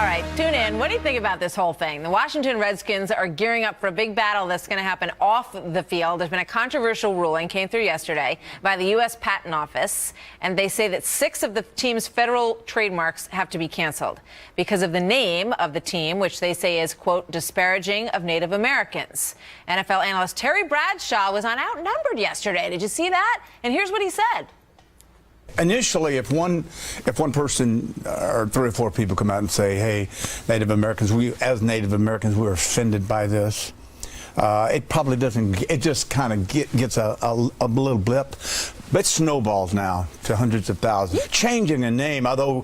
right, tune in. What do you think about this whole thing? The Washington Redskins are gearing up for a big battle that's going to happen off the field. There's been a controversial ruling, came through yesterday, by the U.S. Patent Office, and they say that 6 of the team's federal trademarks have to be canceled because of the name of the team, which they say is, quote, disparaging of Native Americans. NFL analyst Terry Bradshaw was on Outnumbered yesterday. Did you see that? And here's what he said. Initially, if one person or 3 or 4 people come out and say, "Hey, Native Americans, as Native Americans, we're offended by this," it probably doesn't. It just kind of gets a little blip, but it snowballs now to hundreds of thousands. Changing a name, although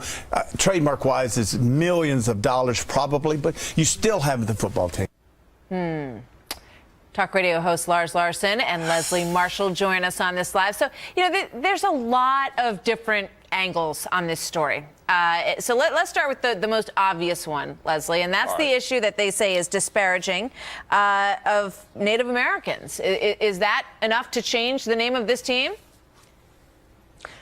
trademark-wise, it's millions of dollars probably, but you still have the football team. Talk radio host Lars Larson and Leslie Marshall join us on this live. So, there's a lot of different angles on this story. So let's start with the most obvious one, Leslie, and that's the issue that they say is disparaging of Native Americans. Is that enough to change the name of this team?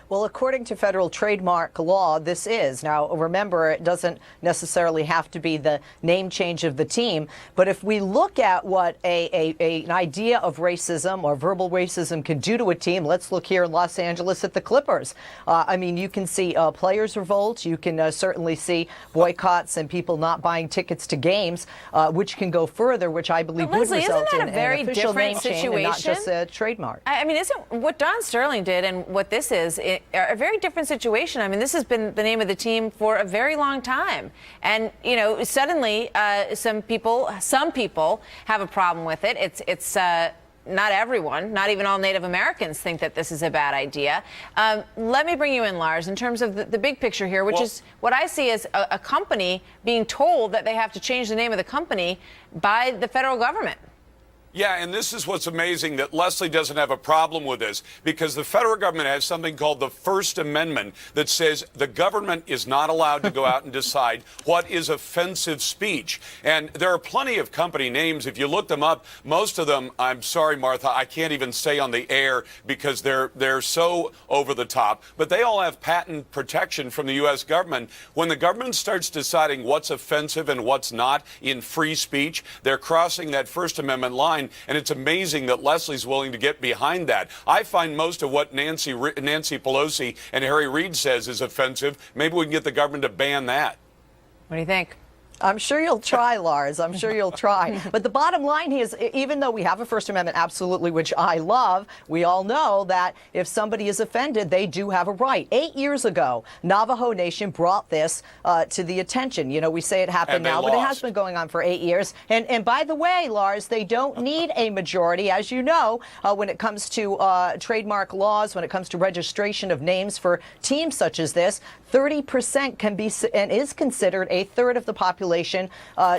Well, according to federal trademark law, this is. Now, remember, it doesn't necessarily have to be the name change of the team. But if we look at what an idea of racism or verbal racism can do to a team, let's look here in Los Angeles at the Clippers. I mean, you can see players revolt. You can certainly see boycotts and people not buying tickets to games, which can go further, which I believe would result in an official name change and not just a trademark. I mean, isn't what Don Sterling did and what this is a very different situation? I mean, this has been the name of the team for a very long time. And, suddenly some people have a problem with it. It's not everyone, not even all Native Americans think that this is a bad idea. Let me bring you in, Lars, in terms of the big picture here, which is what I see as a company being told that they have to change the name of the company by the federal government. Yeah, and this is what's amazing, that Leslie doesn't have a problem with this, because the federal government has something called the First Amendment that says the government is not allowed to go out and decide what is offensive speech. And there are plenty of company names. If you look them up, most of them, I'm sorry, Martha, I can't even say on the air because they're so over the top. But they all have patent protection from the U.S. government. When the government starts deciding what's offensive and what's not in free speech, they're crossing that First Amendment line. And it's amazing that Leslie's willing to get behind that. I find most of what Nancy Pelosi and Harry Reid says is offensive. Maybe we can get the government to ban that. What do you think? I'm sure you'll try, Lars. I'm sure you'll try. But the bottom line here is, even though we have a First Amendment, absolutely, which I love, we all know that if somebody is offended, they do have a right. 8 years ago, Navajo Nation brought this to the attention. We say it happened now, but it has been going on for 8 years. And by the way, Lars, they don't need a majority, as you know, when it comes to trademark laws, when it comes to registration of names for teams such as this. 30% can be and is considered a third of the population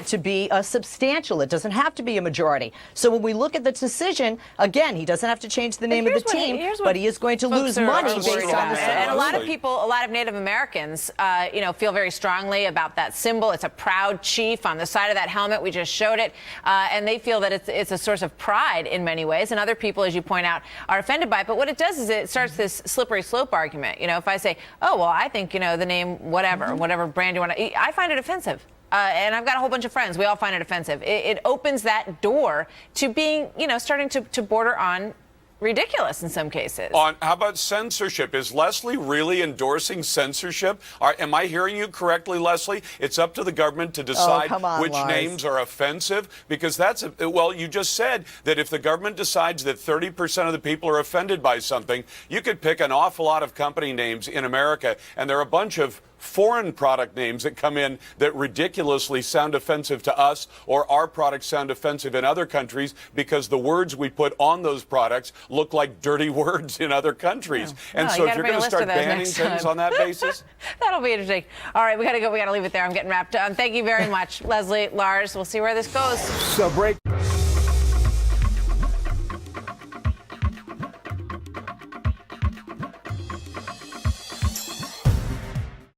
to be substantial. It doesn't have to be a majority. So when we look at the decision, again, he doesn't have to change the name of the team, but he is going to lose money based on this. And a lot of people, a lot of Native Americans, feel very strongly about that symbol. It's a proud chief on the side of that helmet. We just showed it. And they feel that it's a source of pride in many ways. And other people, as you point out, are offended by it. But what it does is it starts this slippery slope argument. If I say, oh, well, I think, the name whatever brand you want to, I find it offensive. And I've got a whole bunch of friends. We all find it offensive. It opens that door to being, starting to border on ridiculous in some cases. How about censorship? Is Leslie really endorsing censorship? Am I hearing you correctly, Leslie? It's up to the government to decide which names are offensive? Because you just said that if the government decides that 30% of the people are offended by something, you could pick an awful lot of company names in America, and there are a bunch of foreign product names that come in that ridiculously sound offensive to us, or our products sound offensive in other countries because the words we put on those products look like dirty words in other countries. And so if you're going to start banning things on that basis, that'll be interesting. All right, we got to go. We got to leave it there. I'm getting wrapped up. Thank you very much, Leslie, Lars. We'll see where this goes. So break.